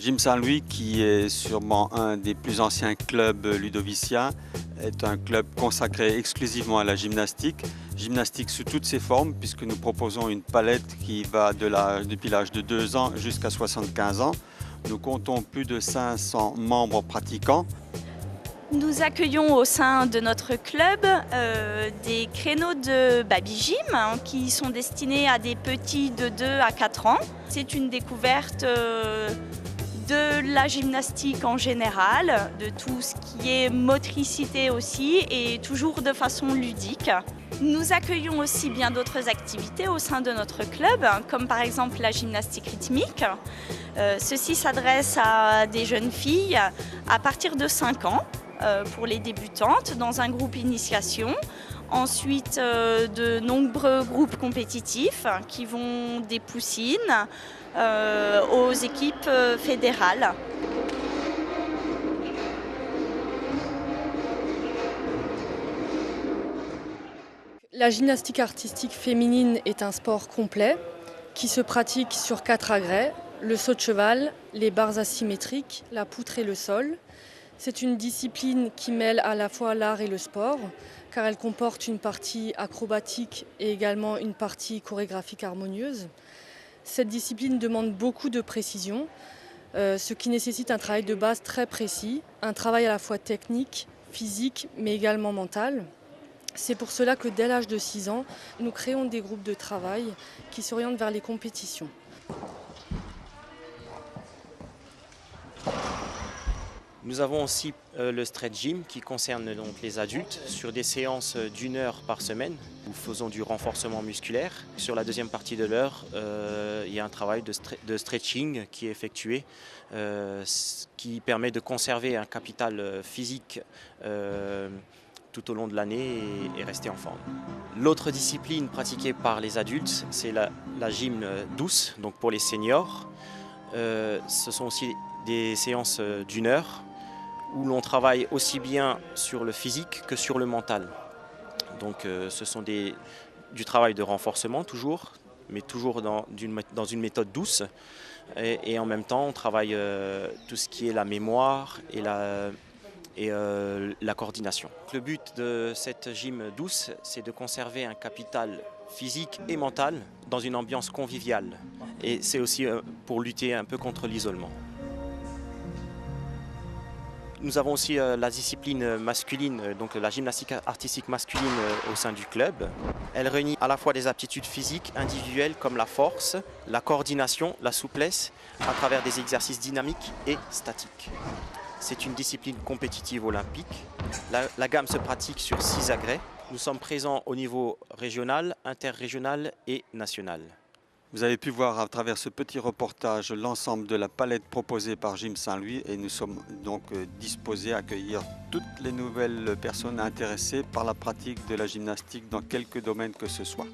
Gym Saint-Louis, qui est sûrement un des plus anciens clubs ludoviciens, est un club consacré exclusivement à la gymnastique. Gymnastique sous toutes ses formes, puisque nous proposons une palette qui va depuis l'âge de 2 ans jusqu'à 75 ans. Nous comptons plus de 500 membres pratiquants. Nous accueillons au sein de notre club des créneaux de Baby Gym qui sont destinés à des petits de 2 à 4 ans. C'est une découverte de la gymnastique en général, de tout ce qui est motricité aussi et toujours de façon ludique. Nous accueillons aussi bien d'autres activités au sein de notre club, comme par exemple la gymnastique rythmique. Ceci s'adresse à des jeunes filles à partir de 5 ans. Pour les débutantes dans un groupe initiation. Ensuite, de nombreux groupes compétitifs qui vont des poussines aux équipes fédérales. La gymnastique artistique féminine est un sport complet qui se pratique sur 4 agrès, le saut de cheval, les barres asymétriques, la poutre et le sol. C'est une discipline qui mêle à la fois l'art et le sport, car elle comporte une partie acrobatique et également une partie chorégraphique harmonieuse. Cette discipline demande beaucoup de précision, ce qui nécessite un travail de base très précis, un travail à la fois technique, physique, mais également mental. C'est pour cela que dès l'âge de 6 ans, nous créons des groupes de travail qui s'orientent vers les compétitions. Nous avons aussi le stretch gym qui concerne donc les adultes sur des séances d'1 heure par semaine. Nous faisons du renforcement musculaire. Sur la deuxième partie de l'heure, il y a un travail de stretching qui est effectué, qui permet de conserver un capital physique tout au long de l'année et rester en forme. L'autre discipline pratiquée par les adultes, c'est la gym douce, donc pour les seniors. Ce sont aussi des séances d'1 heure où l'on travaille aussi bien sur le physique que sur le mental. Donc ce sont du travail de renforcement toujours, mais toujours dans une méthode douce. Et en même temps, on travaille tout ce qui est la mémoire et la coordination. Le but de cette gym douce, c'est de conserver un capital physique et mental dans une ambiance conviviale. Et c'est aussi pour lutter un peu contre l'isolement. Nous avons aussi la discipline masculine, donc la gymnastique artistique masculine au sein du club. Elle réunit à la fois des aptitudes physiques individuelles comme la force, la coordination, la souplesse, à travers des exercices dynamiques et statiques. C'est une discipline compétitive olympique. La gamme se pratique sur 6 agrès. Nous sommes présents au niveau régional, interrégional et national. Vous avez pu voir à travers ce petit reportage l'ensemble de la palette proposée par Gym Saint-Louis et nous sommes donc disposés à accueillir toutes les nouvelles personnes intéressées par la pratique de la gymnastique dans quelque domaine que ce soit.